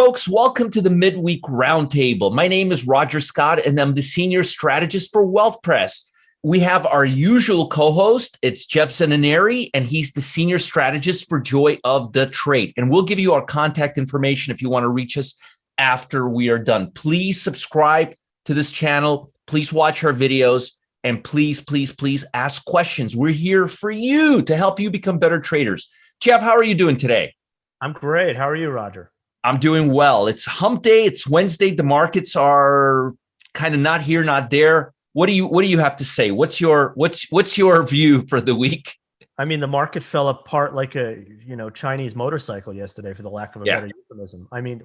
folks. Welcome to the Midweek Roundtable. My name is Roger Scott, and I'm the Senior Strategist for Wealth Press. We have our usual co-host. It's Jeff Zenaneri, and he's the Senior Strategist for Joy of the Trade. And we'll give you our contact information if you want to reach us after we are done. Please subscribe to this channel. Please watch our videos. And please ask questions. We're here for you to help you become better traders. Jeff, how are you doing today? I'm great. How are you, Roger? I'm doing well. It's hump day. It's Wednesday. The markets are kind of not here, not there. What do you have to say? What's your view for the week? I mean, the market fell apart like a Chinese motorcycle yesterday, for the lack of a better euphemism. I mean,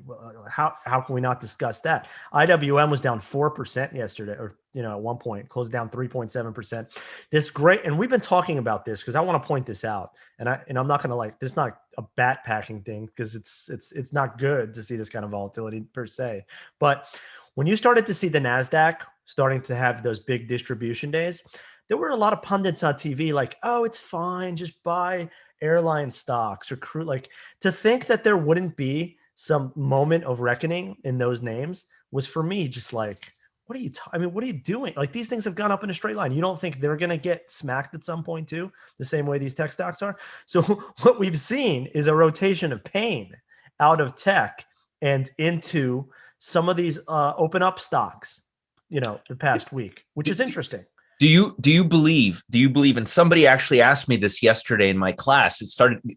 how can we not discuss that? IWM was down 4% yesterday, or at one point closed down 3.7%. This great, and we've been talking about this because I want to point this out, and I'm not going to there's not a bat packing thing because it's not good to see this kind of volatility per se, but when you started to see the NASDAQ starting to have those big distribution days, there were a lot of pundits on TV like, oh, it's fine, just buy airline stocks or crude. Like, to think that there wouldn't be some moment of reckoning in those names was, for me, just like, what are you what are you doing? Like, these things have gone up in a straight line. You don't think they're going to get smacked at some point too, the same way these tech stocks are? So what we've seen is a rotation of pain out of tech and into some of these open up stocks, the past week, which is interesting. Do you believe, and somebody actually asked me this yesterday in my class,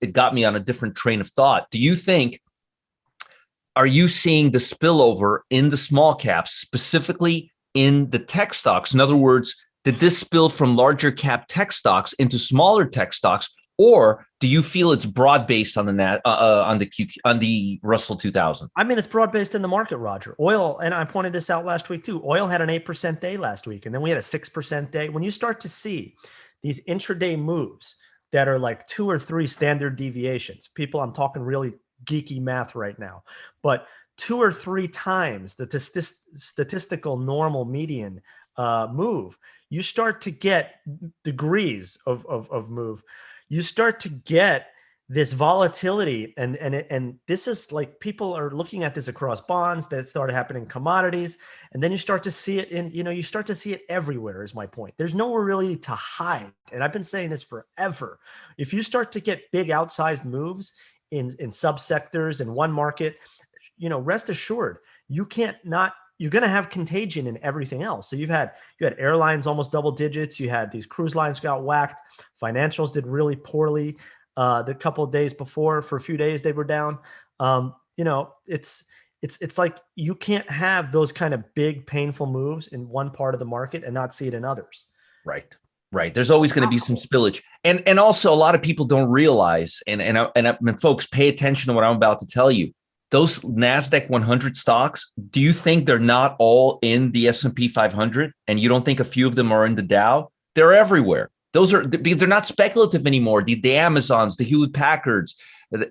it got me on a different train of thought. Are you seeing the spillover in the small caps, specifically in the tech stocks? In other words, did this spill from larger cap tech stocks into smaller tech stocks, or do you feel it's broad based on the Russell 2000? I mean, it's broad based in the market, Roger. Oil, and I pointed this out last week too. Oil had an 8% day last week, and then we had a 6% day. When you start to see these intraday moves that are like 2 or 3 standard deviations, I'm talking really geeky math right now, but 2 or 3 times the statistical normal median move, you start to get degrees of move. You start to get this volatility, and this is like, people are looking at this across bonds that started happening in commodities, and then you start to see it you start to see it everywhere, is my point. There's nowhere really to hide, and I've been saying this forever. If you start to get big outsized moves in subsectors in one market, rest assured you're going to have contagion in everything else. So you had airlines almost double digits. You had these cruise lines got whacked. Financials did really poorly. The couple of days before, for a few days, they were down. It's like, you can't have those kind of big, painful moves in one part of the market and not see it in others. Right. There's always going to be some spillage. And also, a lot of people don't realize, and folks, pay attention to what I'm about to tell you. Those NASDAQ 100 stocks, do you think they're not all in the S&P 500? And you don't think a few of them are in the Dow? They're everywhere. They're not speculative anymore. The Amazons, the Hewlett Packards,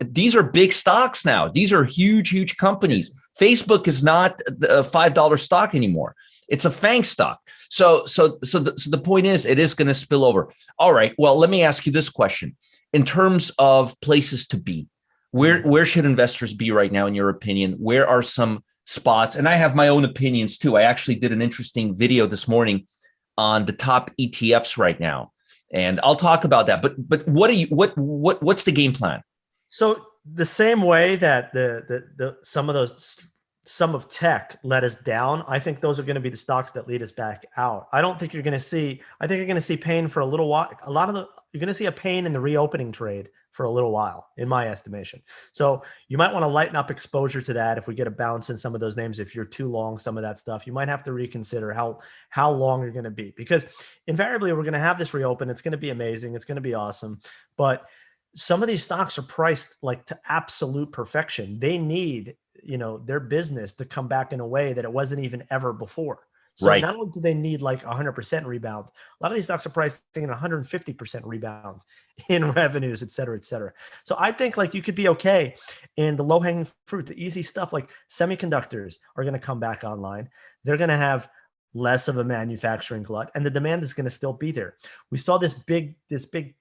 these are big stocks now. These are huge companies. Facebook is not a $5 stock anymore. It's a FANG stock. So the point is, it is going to spill over. All right. Well, let me ask you this question. In terms of places to be, where should investors be right now, in your opinion? Where are some spots? And I have my own opinions too. I actually did an interesting video this morning on the top ETFs right now, and I'll talk about that. But what's the game plan? So the same way that the some of tech let us down, I think those are going to be the stocks that lead us back out. I think you're going to see pain for a little while. You're going to see a pain in the reopening trade for a little while, in my estimation. So you might want to lighten up exposure to that. If we get a bounce in some of those names, if you're too long some of that stuff, you might have to reconsider how long you're going to be, because invariably we're going to have this reopen. It's going to be amazing. It's going to be awesome. But some of these stocks are priced like to absolute perfection. They need, their business to come back in a way that it wasn't even ever before. So not only do they need like 100% rebound, a lot of these stocks are pricing in 150% rebound in revenues, et cetera, et cetera. So I think like you could be okay in the low hanging fruit, the easy stuff like semiconductors are going to come back online. They're going to have less of a manufacturing glut, and the demand is going to still be there. We saw this big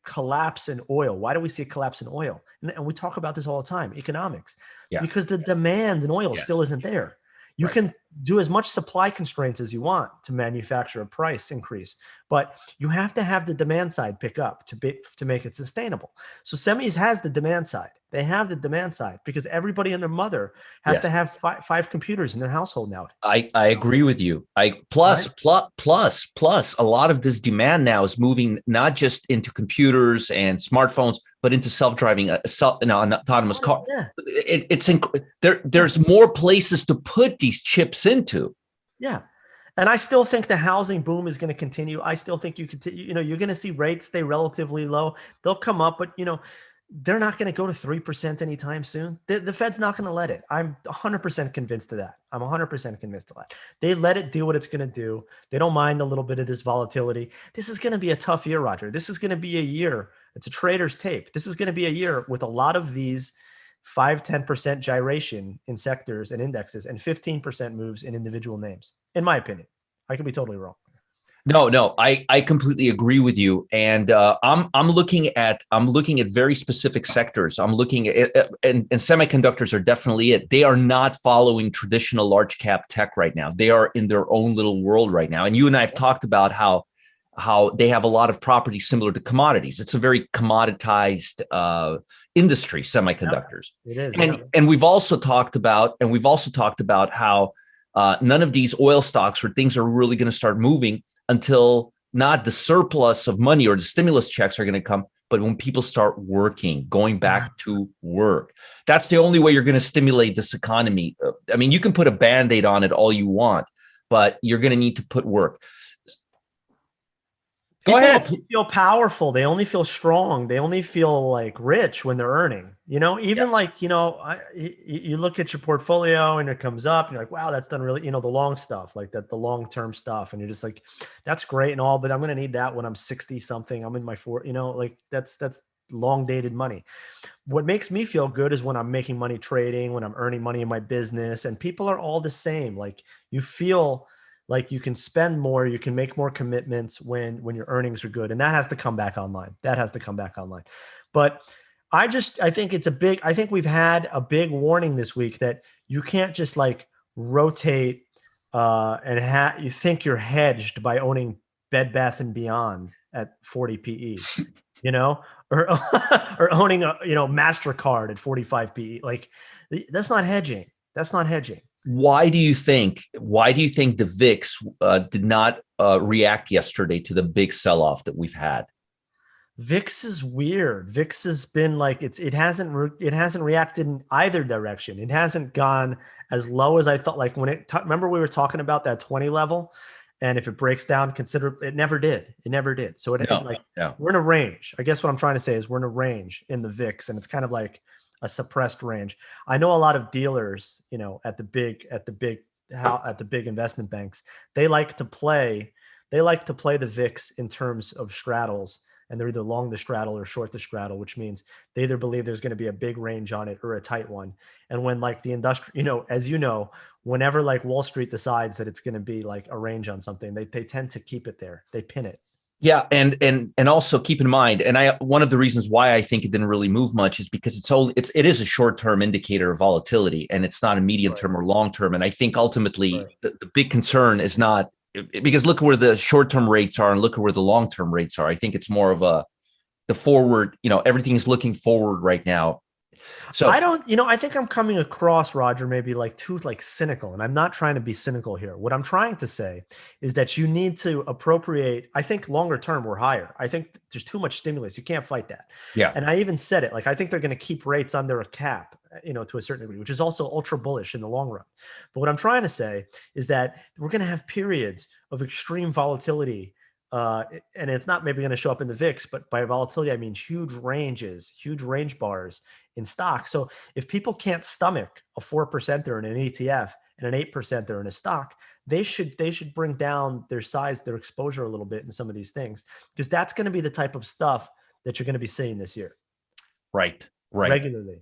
collapse in oil. Why do we see a collapse in oil? And we talk about this all the time, economics, Yeah. because the demand in oil Yes. still isn't there. You Right. can do as much supply constraints as you want to manufacture a price increase, but you have to have the demand side pick up to make it sustainable. So semis has the demand side. They have the demand side because everybody and their mother has Yes. to have five computers in their household now. I agree with you. Right? Plus a lot of this demand now is moving not just into computers and smartphones, but into self-driving, an autonomous car. Yeah. There's more places to put these chips into. Yeah. And I still think the housing boom is going to continue. I still think you're going to see rates stay relatively low. They'll come up, but they're not going to go to 3% anytime soon. The Fed's not going to let it. I'm 100% convinced of that. I'm 100% convinced of that. They let it do what it's going to do. They don't mind a little bit of this volatility. This is going to be a tough year, Roger. This is going to be a year. It's a trader's tape. This is going to be a year with a lot of these 5-10% gyration in sectors and indexes and 15% moves in individual names, in my opinion. I could be totally wrong. No, I completely agree with you, and I'm looking at very specific sectors. I'm looking at and semiconductors are definitely it. They are not following traditional large cap tech right now. They are in their own little world right now. And you and I have talked about how they have a lot of properties similar to commodities. It's a very commoditized industry, semiconductors. It is, And we've also talked about how none of these oil stocks or things are really going to start moving until not the surplus of money or the stimulus checks are going to come, but when people start working, going back to work. That's the only way you're going to stimulate this economy. I mean, you can put a Band-Aid on it all you want, but you're going to need to put work. Go ahead. People feel powerful. They only feel strong. They only feel like rich when they're earning. Even like, you look at your portfolio and it comes up and you're like, wow, that's done really, the long stuff, like that, the long-term stuff. And you're just like, that's great and all, but I'm going to need that when I'm 60 something. I'm in my like that's long dated money. What makes me feel good is when I'm making money trading, when I'm earning money in my business, and people are all the same. Like you feel like you can spend more, you can make more commitments when your earnings are good. And that has to come back online. But I think we've had a big warning this week that you can't just like rotate and you think you're hedged by owning Bed Bath and Beyond at 40 PE, or or owning a MasterCard at 45 PE. Like that's not hedging. Why do you think the VIX did not react yesterday to the big sell-off that we've had? VIX is weird. VIX has been like it hasn't reacted in either direction. It hasn't gone as low as I thought. Like when remember we were talking about that 20 level, and if it breaks down, consider it never did. So we're in a range. I guess what I'm trying to say is we're in a range in the VIX, and it's kind of like a suppressed range. I know a lot of dealers, at the big investment banks, they like to play the VIX in terms of straddles, and they're either long the straddle or short the straddle, which means they either believe there's going to be a big range on it or a tight one. And when like the industry, as whenever like Wall Street decides that it's going to be like a range on something, they tend to keep it there. They pin it. Yeah, and also keep in mind, and one of the reasons why I think it didn't really move much is because it is a short-term indicator of volatility, and it's not a medium-term or long-term. And I think ultimately the big concern is not because look at where the short-term rates are and look at where the long-term rates are. I think it's more of the forward. Everything is looking forward right now. So I think I'm coming across, Roger, maybe like too like cynical, and I'm not trying to be cynical here. What I'm trying to say is that you need to appropriate. I think longer term we're higher. I think there's too much stimulus. You can't fight that. Yeah. And I even said it, like, I think they're going to keep rates under a cap, to a certain degree, which is also ultra bullish in the long run. But what I'm trying to say is that we're going to have periods of extreme volatility. And it's not maybe going to show up in the VIX, but by volatility, I mean huge range bars in stock. So if people can't stomach a 4%er in an ETF and an 8%er in a stock, they should bring down their size, their exposure a little bit in some of these things, because that's going to be the type of stuff that you're going to be seeing this year. Right. Regularly.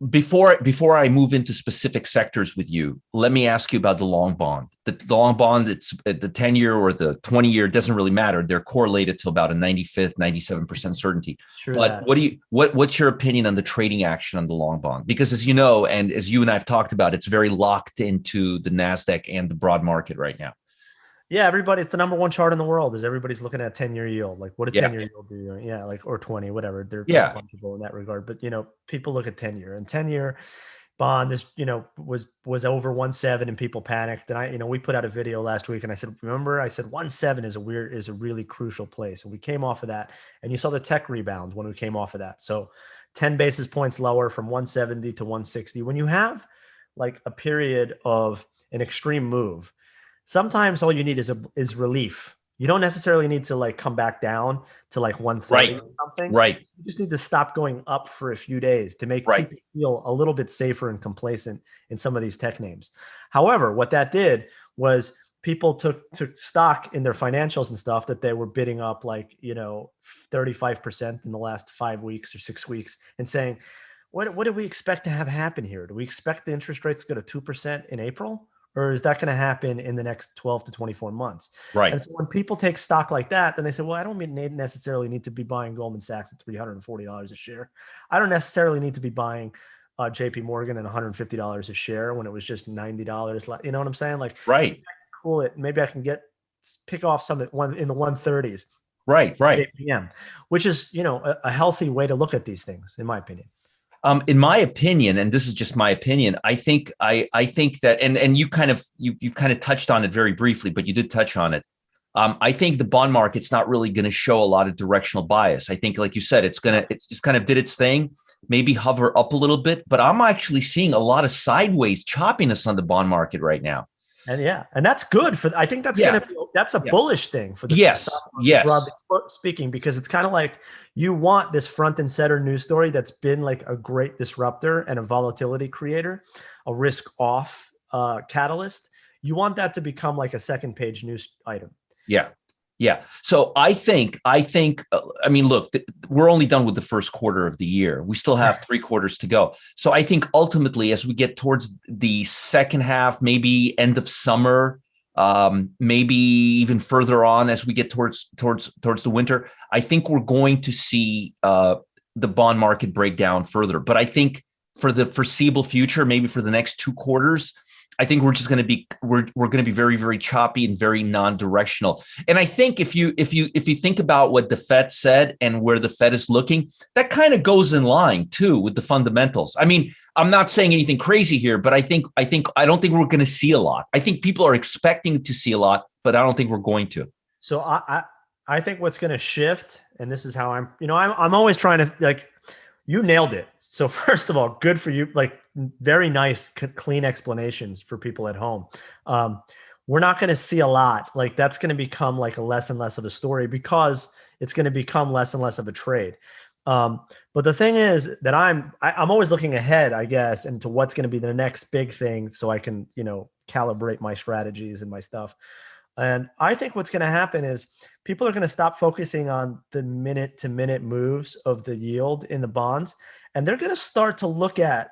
before I move into specific sectors with you, let me ask you about the long bond. The long bond, it's the 10-year or the 20-year, doesn't really matter. They're correlated to about a 95th, 97% certainty. True But that. what's your opinion on the trading action on the long bond? Because as you know, and as you and I have talked about, it's very locked into the NASDAQ and the broad market right now. Yeah, everybody, it's the number one chart in the world is everybody's looking at 10-year yield. Like what does Yeah. 10-year yield do? Yeah, like or 20, whatever. They're Yeah. fungible in that regard. But people look at 10-year and 10-year bond is, was over 1.7 and people panicked. And we put out a video last week and I said, remember, I said 1.7 is a really crucial place. And we came off of that. And you saw the tech rebound when we came off of that. So 10 basis points lower from 170 to 160. When you have like a period of an extreme move, sometimes all you need is relief. You don't necessarily need to like come back down to like 130 or something. Right. You just need to stop going up for a few days to make people feel a little bit safer and complacent in some of these tech names. However, what that did was people took stock in their financials and stuff that they were bidding up like 35% in the last 5 weeks or 6 weeks and saying, what do we expect to have happen here? Do we expect the interest rates to go to 2% in April? Or is that going to happen in the next 12 to 24 months? Right. And so when people take stock like that, then they say, well, I don't necessarily need to be buying Goldman Sachs at $340 a share. I don't necessarily need to be buying JP Morgan at $150 a share when it was just $90. You know what I'm saying? Like, right. Cool it. Maybe I can pick off some in the 130s. Right. JPM, which is, a healthy way to look at these things, in my opinion. In my opinion, and this is just my opinion, I think that, and you kind of touched on it very briefly, but you did touch on it. I think the bond market's not really going to show a lot of directional bias. I think, like you said, it's just kind of did its thing, maybe hover up a little bit, but I'm actually seeing a lot of sideways choppiness on the bond market right now. And that's good I think that's that's a bullish thing for the stock market, broadly speaking, because it's kind of like you want this front and center news story that's been like a great disruptor and a volatility creator, a risk off catalyst. You want that to become like a second page news item. Yeah. So I think, I mean, look, we're only done with the first quarter of the year. We still have 3 quarters to go. So I think ultimately, as we get towards the second half, maybe end of summer, maybe even further on as we get towards the winter, I think we're going to see the bond market break down further. But I think for the foreseeable future, maybe for the next 2 quarters, I think we're just going to be we're going to be very, very choppy and very non-directional. And I think if you think about what the Fed said and where the Fed is looking, that kind of goes in line too with the fundamentals. I mean, I'm not saying anything crazy here, but I don't think we're going to see a lot. I think people are expecting to see a lot, but I don't think we're going to. So I think what's going to shift, and this is how I'm always trying to like. You nailed it. So first of all, good for you. Like very nice, clean explanations for people at home. We're not going to see a lot. Like that's going to become like a less and less of a story because it's going to become less and less of a trade. But the thing is that I'm always looking ahead, I guess, into what's going to be the next big thing so I can, calibrate my strategies and my stuff. And I think what's going to happen is people are going to stop focusing on the minute to minute moves of the yield in the bonds. And they're going to start to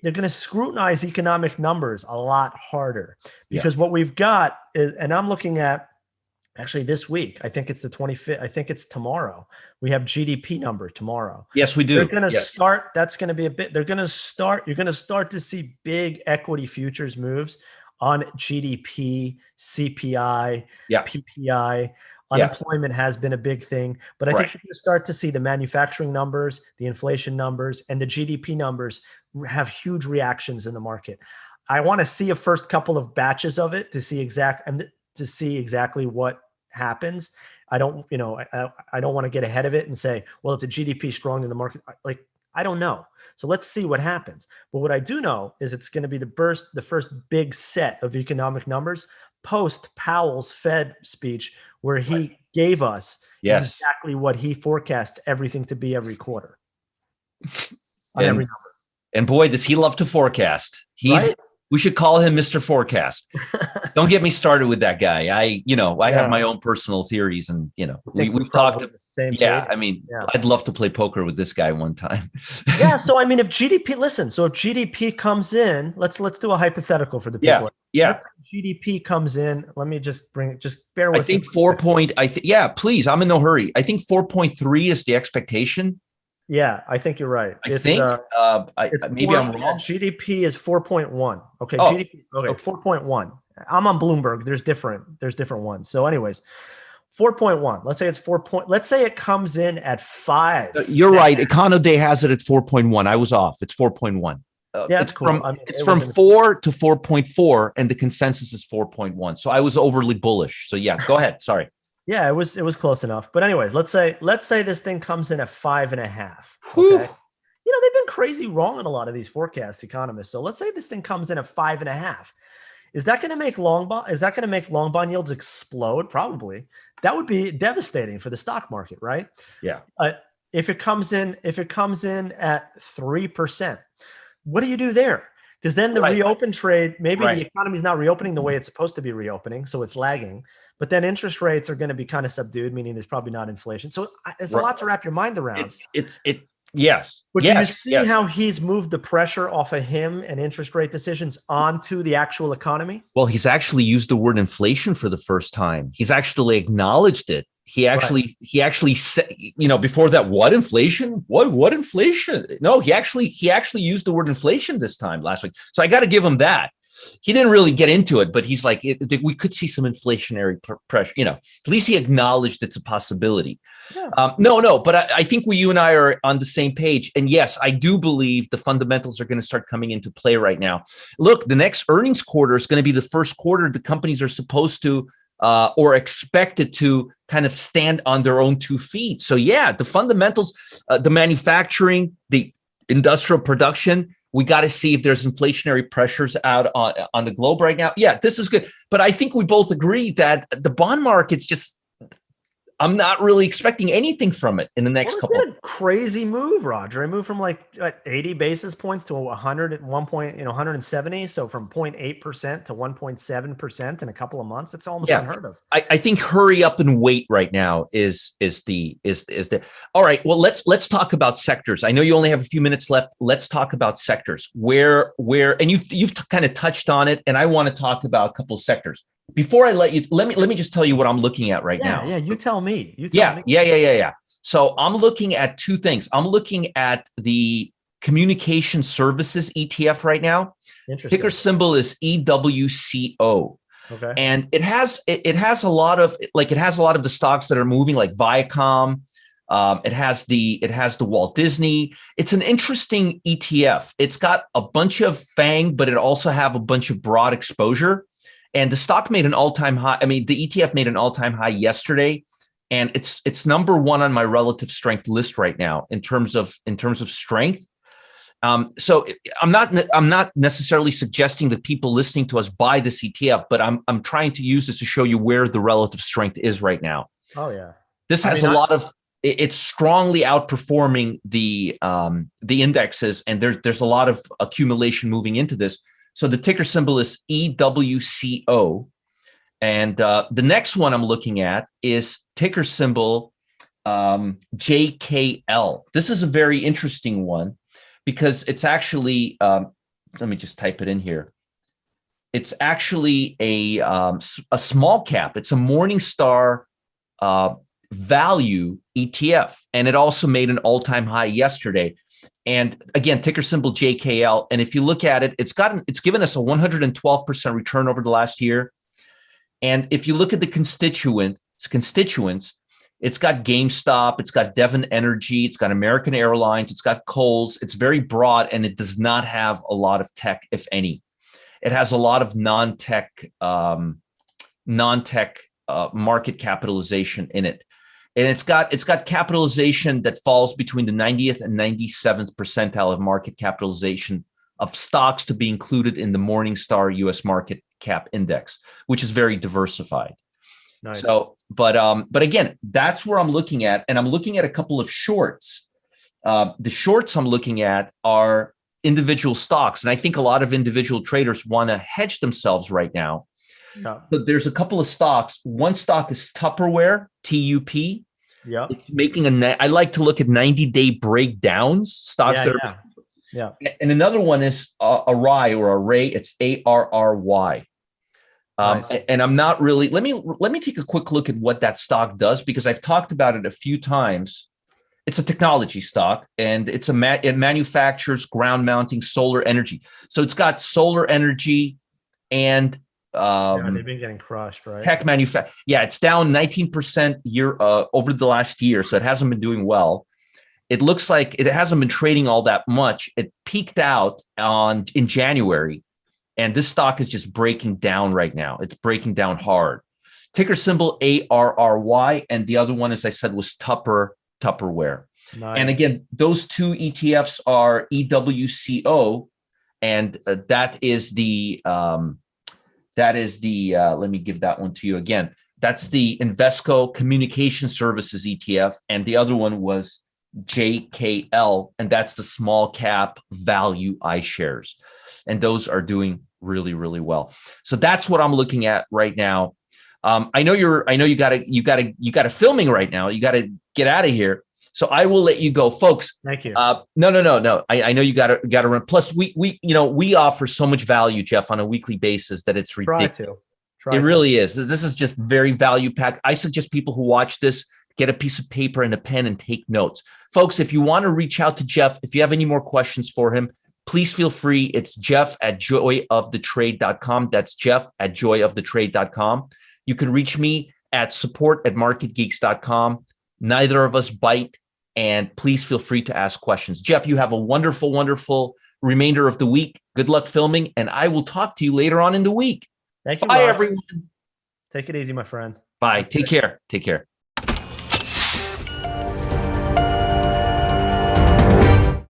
they're going to scrutinize economic numbers a lot harder because what we've got is, and I'm looking at actually this week, I think it's the 25th. I think it's tomorrow. We have GDP number tomorrow. Yes, we do. They're going to start. That's going to be you're going to start to see big equity futures moves on GDP, CPI, PPI. Unemployment has been a big thing, but I think you're going to start to see the manufacturing numbers, the inflation numbers, and the GDP numbers have huge reactions in the market. I want to see a first couple of batches of it to see exactly what happens. I don't want to get ahead of it and say, well, if the GDP is strong in the market, I don't know. So let's see what happens. But what I do know is it's going to be the first big set of economic numbers post Powell's Fed speech, where he gave us exactly what he forecasts everything to be every quarter on every number. And boy, does he love to forecast. We should call him Mr. Forecast. Don't get me started with that guy. I have my own personal theories, and we've talked. Yeah, I mean, I'd love to play poker with this guy one time. Yeah. So I mean, if GDP comes in, let's do a hypothetical for the people. Yeah. Let's say GDP comes in. Let me just bear with me. I think please. I'm in no hurry. I think 4.3 is the expectation. Yeah, I think you're right. Maybe I'm wrong. GDP is 4.1. Okay, Oh, GDP. Okay, 4.1. I'm on Bloomberg. There's different ones. So, anyways, 4.1. Let's say it's 4. Let's say it comes in at 5. You're right. Econoday has it at 4.1. I was off. It's 4.1. Yeah, it's cool. It's from 4 to 4.4, and the consensus is 4.1. So I was overly bullish. So yeah, go ahead. Sorry. Yeah, it was close enough. But anyways, let's say this thing comes in at 5.5. Okay. They've been crazy wrong on a lot of these forecast economists. So let's say this thing comes in at 5.5. Is that going to make long bond yields explode? Probably. That would be devastating for the stock market, right? Yeah. If it comes in at 3%, what do you do there? Because then the reopen trade, maybe the economy is not reopening the way it's supposed to be reopening, so it's lagging. But then interest rates are going to be kind of subdued, meaning there's probably not inflation. So it's a lot to wrap your mind around. Yes. But do you see how he's moved the pressure off of him and interest rate decisions onto the actual economy? Well, he's actually used the word inflation for the first time. He's actually acknowledged it. He actually said, before that, what inflation? What inflation? No, he actually used the word inflation this time last week. So I got to give him that. He didn't really get into it, but he's like, we could see some inflationary pressure. At least he acknowledged it's a possibility. Yeah. But I think you and I are on the same page. And yes, I do believe the fundamentals are going to start coming into play right now. Look, the next earnings quarter is going to be the first quarter the companies are supposed to or expected to kind of stand on their own 2 feet. So yeah, the fundamentals, the manufacturing, the industrial production, we got to see if there's inflationary pressures out on the globe right now. Yeah, this is good. But I think we both agree that the bond market's just, I'm not really expecting anything from it in the next couple. It's a crazy move, Roger. It moved from 80 basis points to 100 at one point, 170. So from 0.8% to 1.7% in a couple of months, it's almost unheard of. I think hurry up and wait right now is the. All right. Well, let's talk about sectors. I know you only have a few minutes left. Let's talk about sectors where and you've kind of touched on it, and I want to talk about a couple of sectors. Before I let me just tell you what I'm looking at right now. Yeah, you tell me. Yeah. So I'm looking at 2 things. I'm looking at the communication services ETF right now. Interesting. Ticker symbol is EWCO. Okay. And it has a lot of the stocks that are moving, like Viacom. It has the Walt Disney. It's an interesting ETF. It's got a bunch of FANG, but it also have a bunch of broad exposure. And the stock made an all-time high. I mean, the ETF made an all-time high yesterday, and it's number 1 on my relative strength list right now in terms of strength. So I'm not necessarily suggesting that people listening to us buy this ETF, but I'm trying to use this to show you where the relative strength is right now. Oh yeah, this has it's strongly outperforming the indexes, and there's a lot of accumulation moving into this. So the ticker symbol is EWCO. And the next one I'm looking at is ticker symbol JKL. This is a very interesting one because it's actually, let me just type it in here. It's actually a small cap. It's a Morningstar value ETF. And it also made an all-time high yesterday. And again, ticker symbol JKL. And if you look at it, it's given us a 112% return over the last year. And if you look at the constituents, it's got GameStop, it's got Devon Energy, it's got American Airlines, it's got Kohl's. It's very broad, and it does not have a lot of tech, if any. It has a lot of non-tech market capitalization in it. And it's got capitalization that falls between the 90th and 97th percentile of market capitalization of stocks to be included in the Morningstar US Market Cap Index, which is very diversified. Nice. So, but again, that's where I'm looking at, and I'm looking at a couple of shorts. The shorts I'm looking at are individual stocks, and I think a lot of individual traders want to hedge themselves right now. Yeah. But there's a couple of stocks. One stock is Tupperware, TUP. Yeah. It's making I like to look at 90-day breakdowns, stocks that are. Yeah. And another one is Array or Array. It's ARRY. Nice. And I'm not really. Let me take a quick look at what that stock does, because I've talked about it a few times. It's a technology stock, and it manufactures ground mounting solar energy. So it's got solar energy and they've been getting crushed, right? tech manufacture. Yeah, it's down 19% year over the last year, so it hasn't been doing well. It looks like it hasn't been trading all that much. It peaked out in January, and this stock is just breaking down right now. It's breaking down hard. Ticker symbol ARRY, and the other one, as I said, was Tupperware. Nice. And again, those two ETFs are EWCO, and that is the let me give that one to you again. That's the Invesco Communication Services ETF, and the other one was JKL, and that's the small cap value iShares, and those are doing really, really well. So that's what I'm looking at right now. I know you got a filming right now. You got to get out of here. So I will let you go, folks. Thank you. No. I know you got to run. Plus, we offer so much value, Jeff, on a weekly basis that it's ridiculous. It really is. This is just very value packed. I suggest people who watch this get a piece of paper and a pen and take notes. Folks, if you want to reach out to Jeff, if you have any more questions for him, please feel free. It's jeff@joyofthetrade.com. That's jeff@joyofthetrade.com. You can reach me at support@marketgeeks.com. Neither of us bite, and please feel free to ask questions. Jeff, you have a wonderful, wonderful remainder of the week. Good luck filming, and I will talk to you later on in the week. Thank you. Bye, Rob. everyone. Take it easy, my friend. Bye. Take care. Take care.